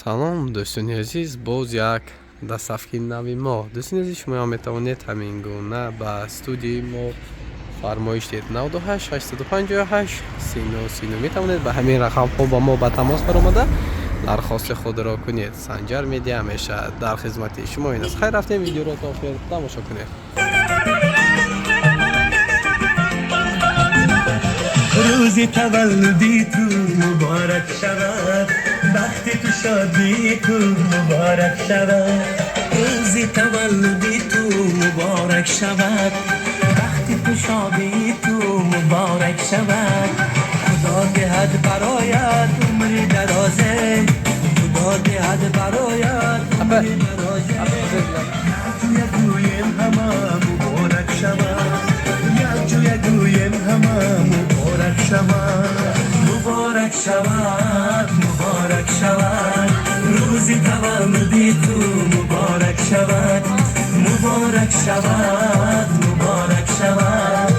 салом дӯстони азиз, боз як дастсафҳи нави мо. Дӯстони азиз, шумо метавонед ҳамин гуна ба студияи мо фармоиш диҳед. 98 858 39 метавонед ба ҳамин рақамҳо ба мо ба тамос баромада дархости худро кунед. Санҷар медиа ҳамеша дар хизмати шумо аст. Хайр рафтем, видеоро то охир тамошо кунед. روزی تولدی تو مبارک شود، وقتی تو شادی تو مبارک شود. روزی تولدی تو مبارک شود، وقتی تو شادی تو مبارک شود. خدا دهد برایت عمری درازه، خدا دهد برایت عمری درازه. توی گویم همه مبارک شود، توی گویم همه مبارک شود، مبارک شود، مبارک شود. روزی تولدی تو مبارک شود، مبارک شود، مبارک شود.